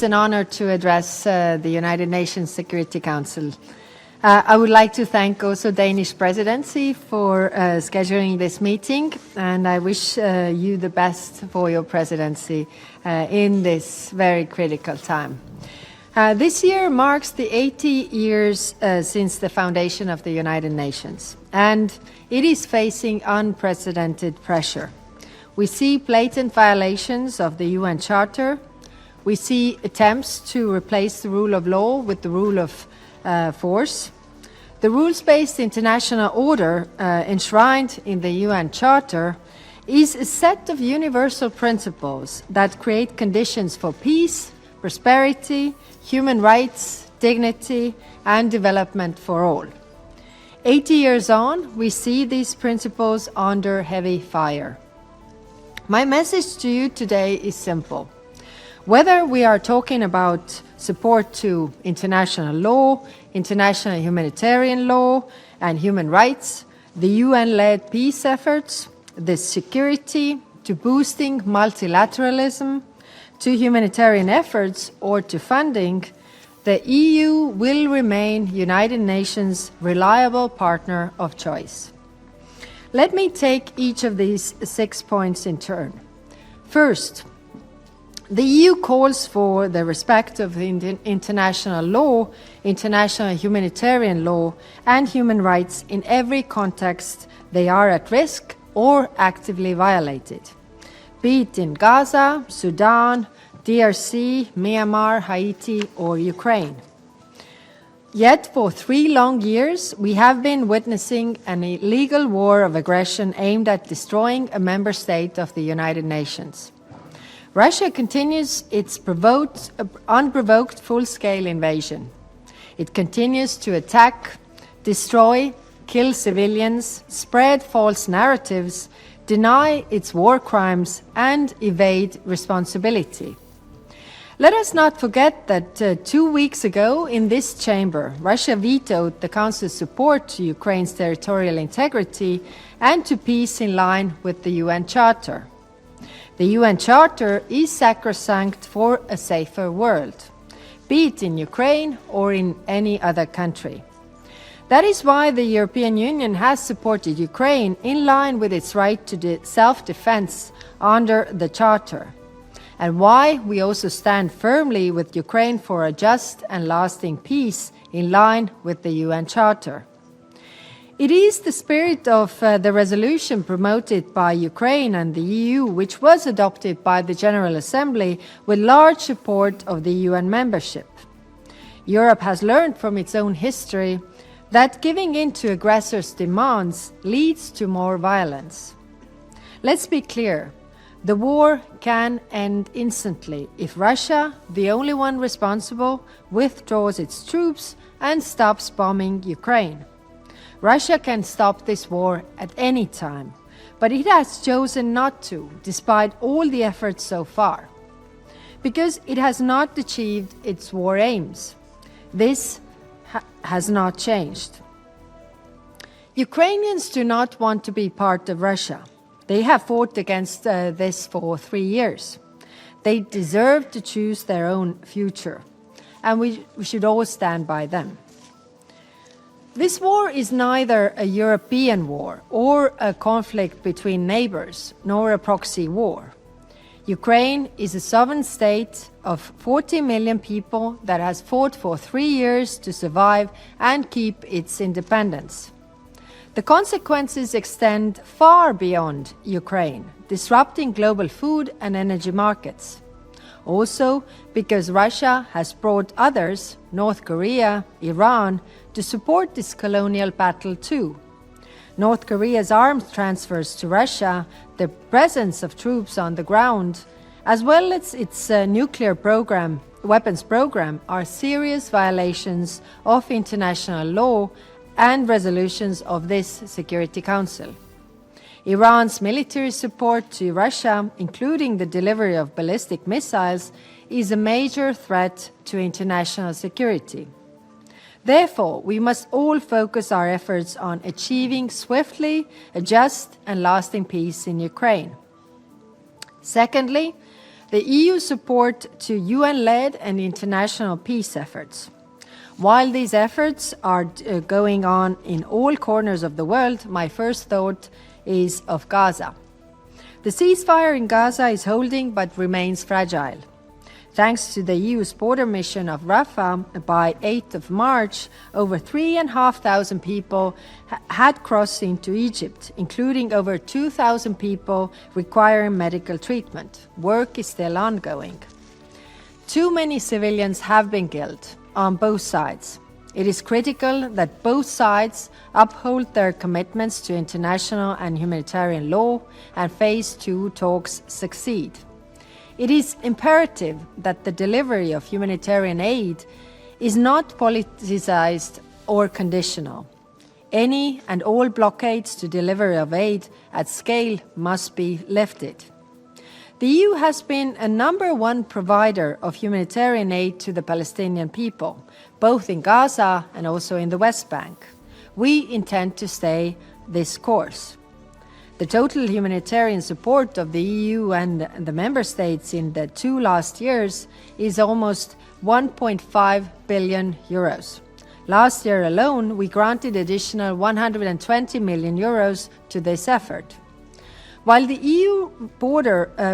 It's an honor to address the United Nations Security Council. I would like to thank also Danish presidency for scheduling this meeting, and I wish you the best for your presidency in this very critical time. This year marks the 80 years since the foundation of the United Nations, and it is facing unprecedented pressure. We see blatant violations of the UN Charter. We see attempts to replace the rule of law with the rule of force. The rules-based international order enshrined in the UN Charter is a set of universal principles that create conditions for peace, prosperity, human rights, dignity, and development for all. 80 years on, we see these principles under heavy fire. My message to you today is simple. Whether we are talking about support to international law, international humanitarian law, and human rights, the UN-led peace efforts, the security, to boosting multilateralism, to humanitarian efforts, or to funding, the EU will remain United Nations' reliable partner of choice. Let me take each of these 6 points in turn. First, the EU calls for the respect of international law, international humanitarian law, and human rights in every context they are at risk or actively violated, be it in Gaza, Sudan, DRC, Myanmar, Haiti, or Ukraine. Yet for 3 long years, we have been witnessing an illegal war of aggression aimed at destroying a member state of the United Nations. Russia continues its unprovoked full-scale invasion. It continues to attack, destroy, kill civilians, spread false narratives, deny its war crimes, and evade responsibility. Let us not forget that 2 weeks ago in this chamber, Russia vetoed the Council's support to Ukraine's territorial integrity and to peace in line with the UN Charter. The UN Charter is sacrosanct for a safer world, be it in Ukraine or in any other country. That is why the European Union has supported Ukraine in line with its right to self-defense under the Charter, and why we also stand firmly with Ukraine for a just and lasting peace in line with the UN Charter. It is the spirit of the resolution promoted by Ukraine and the EU, which was adopted by the General Assembly with large support of the UN membership. Europe has learned from its own history that giving in to aggressors' demands leads to more violence. Let's be clear. The war can end instantly if Russia, the only one responsible, withdraws its troops and stops bombing Ukraine. Russia can stop this war at any time, but it has chosen not to, despite all the efforts so far, because it has not achieved its war aims. This has not changed. Ukrainians do not want to be part of Russia. They have fought against this for 3 years. They deserve to choose their own future, and we should all stand by them. This war is neither a European war or a conflict between neighbors, nor a proxy war. Ukraine is a sovereign state of 40 million people that has fought for 3 years to survive and keep its independence. The consequences extend far beyond Ukraine, disrupting global food and energy markets. Also, because Russia has brought others, North Korea, Iran, to support this colonial battle too. North Korea's arms transfers to Russia, the presence of troops on the ground, as well as its nuclear weapons program, are serious violations of international law and resolutions of this Security Council. Iran's military support to Russia, including the delivery of ballistic missiles, is a major threat to international security. Therefore, we must all focus our efforts on achieving swiftly a just and lasting peace in Ukraine. Secondly, the EU support to UN-led and international peace efforts. While these efforts are going on in all corners of the world, my first thought is of Gaza. The ceasefire in Gaza is holding but remains fragile. Thanks to the EU's border mission of Rafah, by 8th of March, over 3,500 people had crossed into Egypt, including over 2,000 people requiring medical treatment. Work is still ongoing. Too many civilians have been killed on both sides. It is critical that both sides uphold their commitments to international and humanitarian law and Phase 2 talks succeed. It is imperative that the delivery of humanitarian aid is not politicized or conditional. Any and all blockades to delivery of aid at scale must be lifted. The EU has been a #1 provider of humanitarian aid to the Palestinian people, both in Gaza and also in the West Bank. We intend to stay this course. The total humanitarian support of the EU and the member states in the 2 last years is almost 1.5 billion euros. Last year alone, we granted additional 120 million euros to this effort. While the EU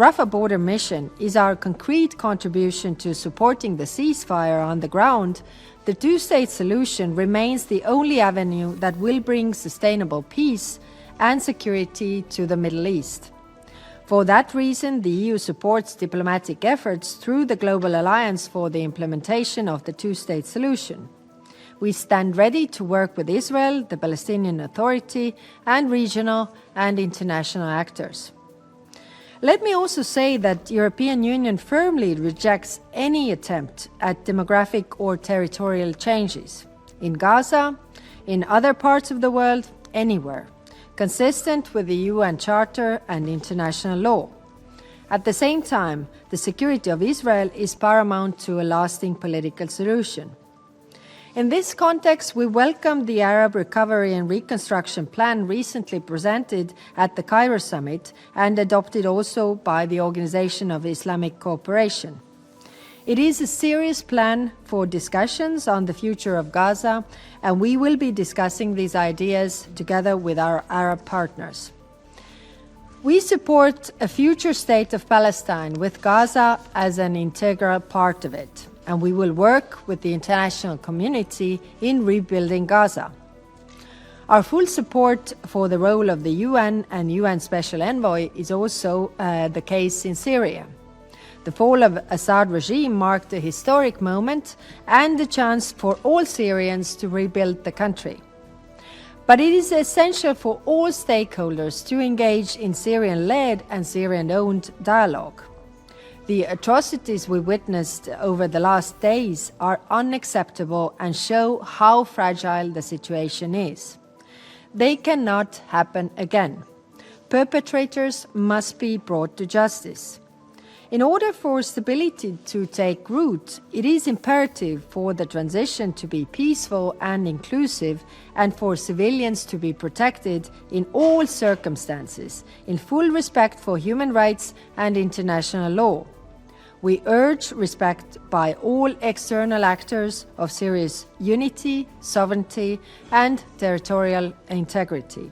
Rafah border mission is our concrete contribution to supporting the ceasefire on the ground, the two-state solution remains the only avenue that will bring sustainable peace and security to the Middle East. For that reason, the EU supports diplomatic efforts through the Global Alliance for the implementation of the two-state solution. We stand ready to work with Israel, the Palestinian Authority, and regional and international actors. Let me also say that the European Union firmly rejects any attempt at demographic or territorial changes in Gaza, in other parts of the world, anywhere, consistent with the UN Charter and international law. At the same time, the security of Israel is paramount to a lasting political solution. In this context, we welcome the Arab Recovery and Reconstruction Plan recently presented at the Cairo Summit and adopted also by the Organization of Islamic Cooperation. It is a serious plan for discussions on the future of Gaza, and we will be discussing these ideas together with our Arab partners. We support a future state of Palestine with Gaza as an integral part of it, and we will work with the international community in rebuilding Gaza. Our full support for the role of the UN and UN Special Envoy is also the case in Syria. The fall of Assad regime marked a historic moment and a chance for all Syrians to rebuild the country. But it is essential for all stakeholders to engage in Syrian-led and Syrian-owned dialogue. The atrocities we witnessed over the last days are unacceptable and show how fragile the situation is. They cannot happen again. Perpetrators must be brought to justice. In order for stability to take root, it is imperative for the transition to be peaceful and inclusive, and for civilians to be protected in all circumstances, in full respect for human rights and international law. We urge respect by all external actors of Syria's unity, sovereignty, and territorial integrity.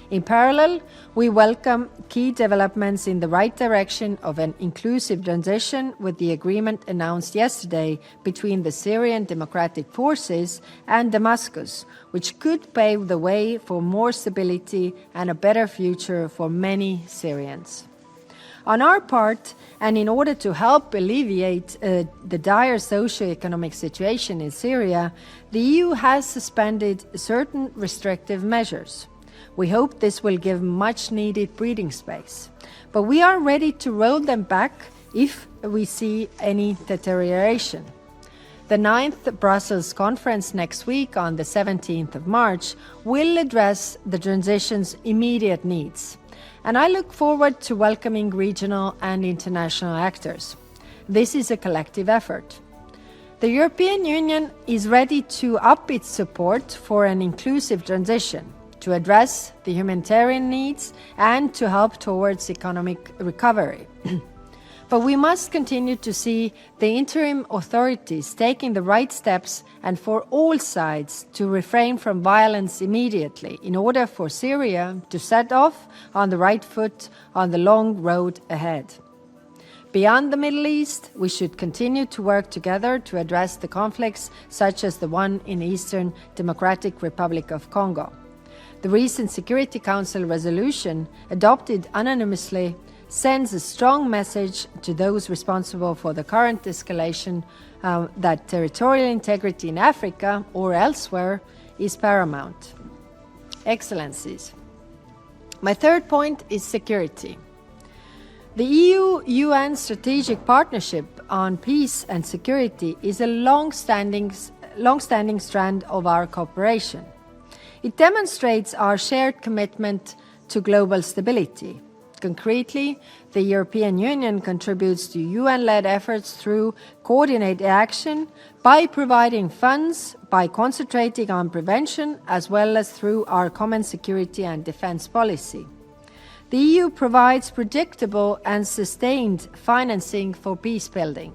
In parallel, we welcome key developments in the right direction of an inclusive transition with the agreement announced yesterday between the Syrian Democratic Forces and Damascus, which could pave the way for more stability and a better future for many Syrians. On our part, and in order to help alleviate the dire socio-economic situation in Syria, the EU has suspended certain restrictive measures. We hope this will give much-needed breathing space, but we are ready to roll them back if we see any deterioration. The 9th Brussels conference next week on the 17th of March will address the transition's immediate needs, and I look forward to welcoming regional and international actors. This is a collective effort. The European Union is ready to up its support for an inclusive transition, to address the humanitarian needs and to help towards economic recovery. But we must continue to see the interim authorities taking the right steps and for all sides to refrain from violence immediately in order for Syria to set off on the right foot on the long road ahead. Beyond the Middle East, we should continue to work together to address the conflicts such as the one in Eastern Democratic Republic of Congo. The recent Security Council resolution, adopted unanimously, sends a strong message to those responsible for the current escalation that territorial integrity in Africa or elsewhere is paramount. Excellencies, my third point is security. The EU-UN strategic partnership on peace and security is a long-standing strand of our cooperation. It demonstrates our shared commitment to global stability. Concretely, the European Union contributes to UN-led efforts through coordinated action, by providing funds, by concentrating on prevention, as well as through our common security and defense policy. The EU provides predictable and sustained financing for peace building.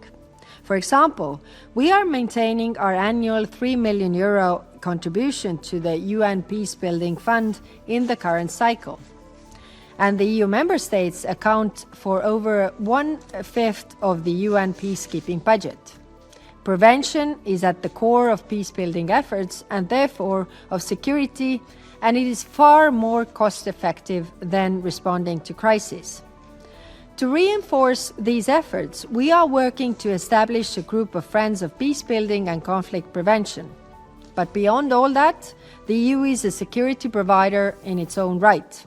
For example, we are maintaining our annual €3 million contribution to the UN Peacebuilding Fund in the current cycle. And the EU member states account for over 1/5 of the UN peacekeeping budget. Prevention is at the core of peacebuilding efforts and therefore of security, and it is far more cost-effective than responding to crises. To reinforce these efforts, we are working to establish a group of friends of peacebuilding and conflict prevention. But beyond all that, the EU is a security provider in its own right.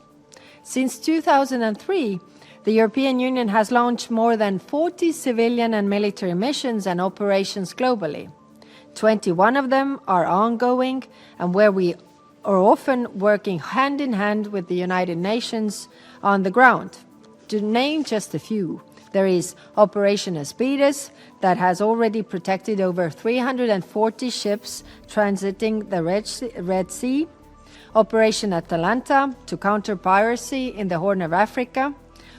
Since 2003, the European Union has launched more than 40 civilian and military missions and operations globally. 21 of them are ongoing and where we are often working hand in hand with the United Nations on the ground. To name just a few, there is Operation Aspides that has already protected over 340 ships transiting the Red Sea, Operation Atalanta to counter piracy in the Horn of Africa,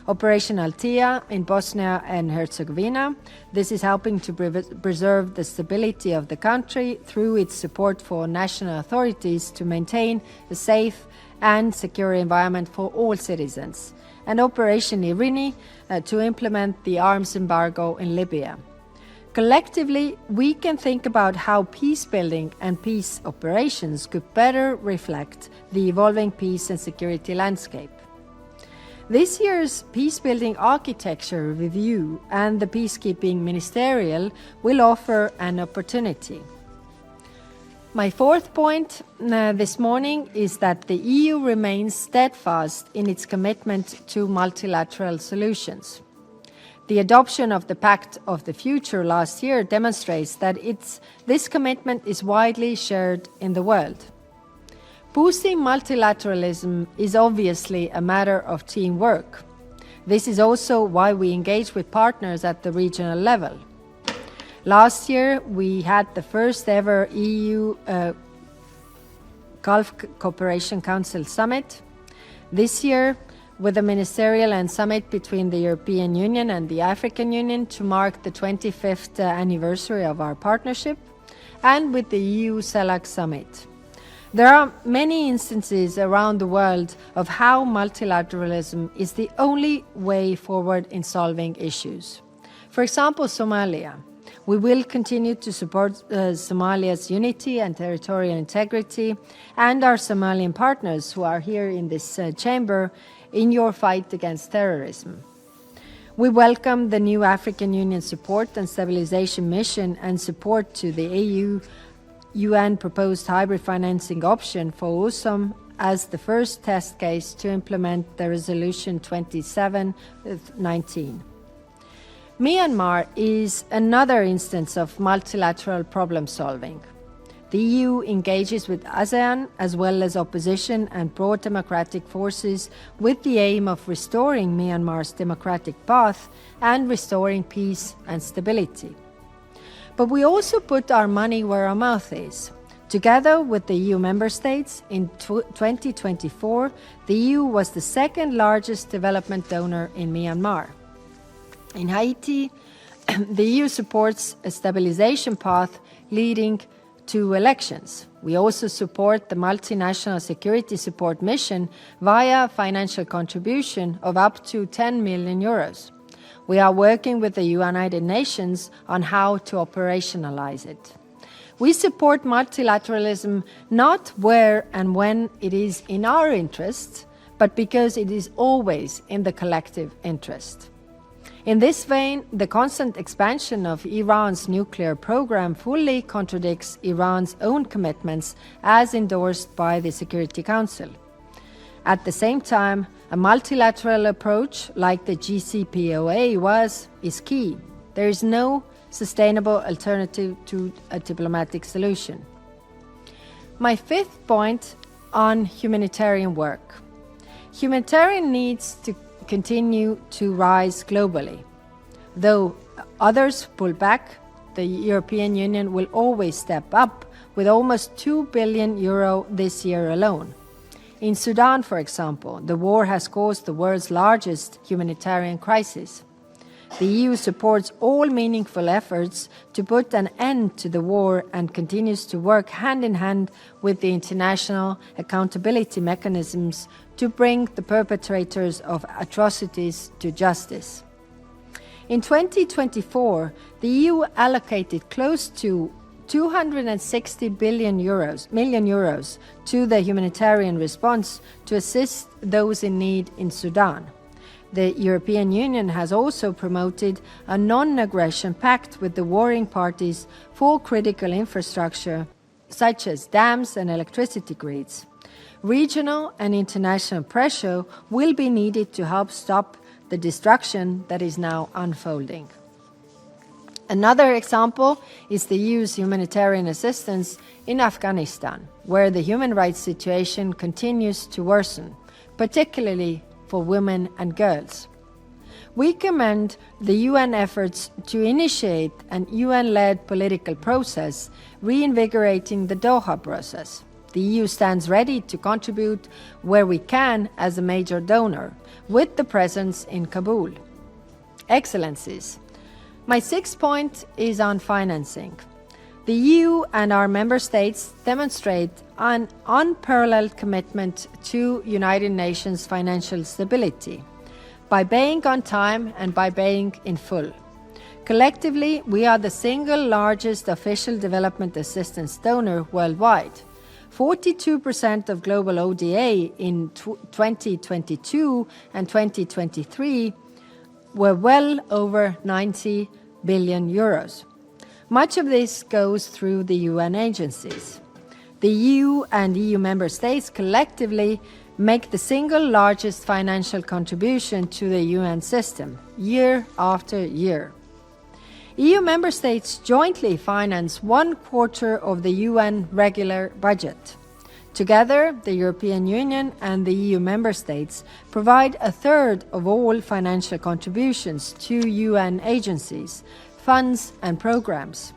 Operation Althea in Bosnia and Herzegovina. This is helping to preserve the stability of the country through its support for national authorities to maintain a safe and secure environment for all citizens, and Operation Irini to implement the arms embargo in Libya. Collectively, we can think about how peace building and peace operations could better reflect the evolving peace and security landscape. This year's Peacebuilding Architecture Review and the Peacekeeping Ministerial will offer an opportunity. My fourth point this morning is that the EU remains steadfast in its commitment to multilateral solutions. The adoption of the Pact of the Future last year demonstrates that this commitment is widely shared in the world. Boosting multilateralism is obviously a matter of teamwork. This is also why we engage with partners at the regional level. Last year, we had the first ever EU Gulf Cooperation Council Summit. This year, with a ministerial and summit between the European Union and the African Union to mark the 25th anniversary of our partnership, and with the EU CELAC Summit. There are many instances around the world of how multilateralism is the only way forward in solving issues. For example, Somalia. We will continue to support Somalia's unity and territorial integrity and our Somalian partners who are here in this chamber in your fight against terrorism. We welcome the new African Union support and stabilization mission and support to the UN proposed hybrid financing option for USOM as the first test case to implement the Resolution 2719. Myanmar is another instance of multilateral problem solving. The EU engages with ASEAN as well as opposition and pro-democratic forces with the aim of restoring Myanmar's democratic path and restoring peace and stability. But we also put our money where our mouth is. Together with the EU member states, in 2024, the EU was the second largest development donor in Myanmar. In Haiti, the EU supports a stabilization path leading to elections. We also support the multinational security support mission via financial contribution of up to 10 million euros. We are working with the United Nations on how to operationalize it. We support multilateralism not where and when it is in our interest, but because it is always in the collective interest. In this vein, the constant expansion of Iran's nuclear program fully contradicts Iran's own commitments as endorsed by the Security Council. At the same time, a multilateral approach like the JCPOA is key. There is no sustainable alternative to a diplomatic solution. My fifth point on humanitarian work. Humanitarian needs to continue to rise globally. Though others pull back, the European Union will always step up with almost 2 billion euro this year alone. In Sudan, for example, the war has caused the world's largest humanitarian crisis. The EU supports all meaningful efforts to put an end to the war and continues to work hand in hand with the international accountability mechanisms to bring the perpetrators of atrocities to justice. In 2024, the EU allocated close to 260 million euros to the humanitarian response to assist those in need in Sudan. The European Union has also promoted a non-aggression pact with the warring parties for critical infrastructure, such as dams and electricity grids. Regional and international pressure will be needed to help stop the destruction that is now unfolding. Another example is the EU's humanitarian assistance in Afghanistan, where the human rights situation continues to worsen, particularly for women and girls. We commend the UN efforts to initiate an UN-led political process, reinvigorating the Doha process. The EU stands ready to contribute where we can as a major donor, with the presence in Kabul. Excellencies, my sixth point is on financing. The EU and our member states demonstrate an unparalleled commitment to United Nations financial stability by paying on time and by paying in full. Collectively, we are the single largest official development assistance donor worldwide. 42% of global ODA in 2022 and 2023 were well over 90 billion euros. Much of this goes through the UN agencies. The EU and EU member states collectively make the single largest financial contribution to the UN system, year after year. EU member states jointly finance 1/4 of the UN regular budget. Together, the European Union and the EU member states provide 1/3 of all financial contributions to UN agencies, funds and programs.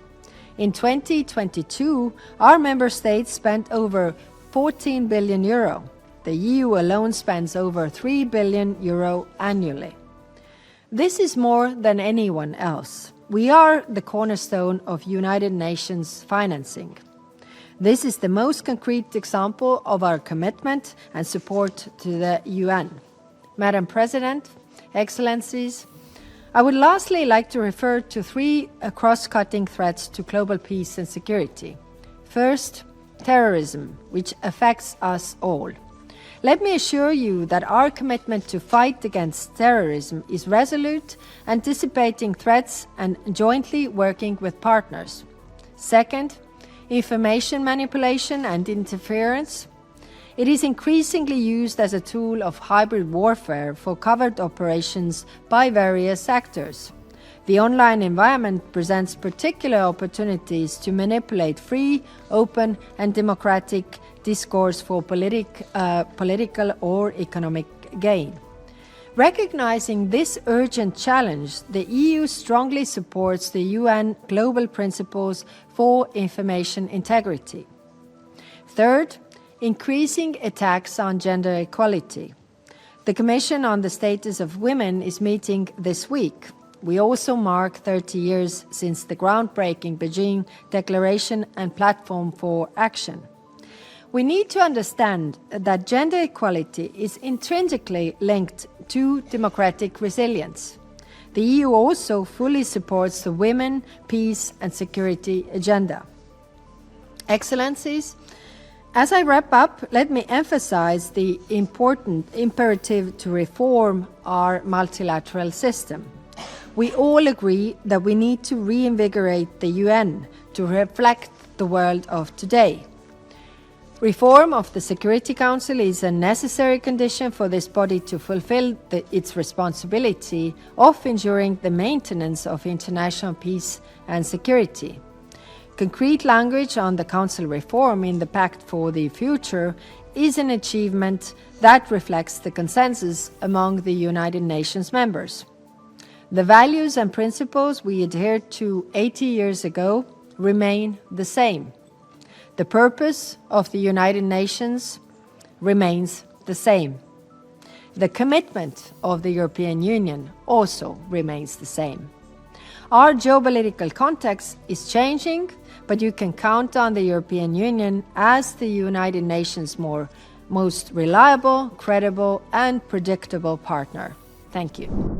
In 2022, our member states spent over 14 billion euro. The EU alone spends over 3 billion euro annually. This is more than anyone else. We are the cornerstone of United Nations financing. This is the most concrete example of our commitment and support to the UN. Madam President, Excellencies, I would lastly like to refer to 3 cross-cutting threats to global peace and security. First, terrorism, which affects us all. Let me assure you that our commitment to fight against terrorism is resolute, anticipating threats and jointly working with partners. Second, information manipulation and interference. It is increasingly used as a tool of hybrid warfare for covert operations by various actors. The online environment presents particular opportunities to manipulate free, open, and democratic discourse for political or economic gain. Recognizing this urgent challenge, the EU strongly supports the UN Global Principles for Information Integrity. Third, increasing attacks on gender equality. The Commission on the Status of Women is meeting this week. We also mark 30 years since the groundbreaking Beijing Declaration and Platform for Action. We need to understand that gender equality is intrinsically linked to democratic resilience. The EU also fully supports the women, peace and security agenda. Excellencies, as I wrap up, let me emphasize the important imperative to reform our multilateral system. We all agree that we need to reinvigorate the UN to reflect the world of today. Reform of the Security Council is a necessary condition for this body to fulfill its responsibility of ensuring the maintenance of international peace and security. Concrete language on the Council reform in the Pact for the Future is an achievement that reflects the consensus among the United Nations members. The values and principles we adhered to 80 years ago remain the same. The purpose of the United Nations remains the same. The commitment of the European Union also remains the same. Our geopolitical context is changing, but you can count on the European Union as the United Nations' most reliable, credible, and predictable partner. Thank you.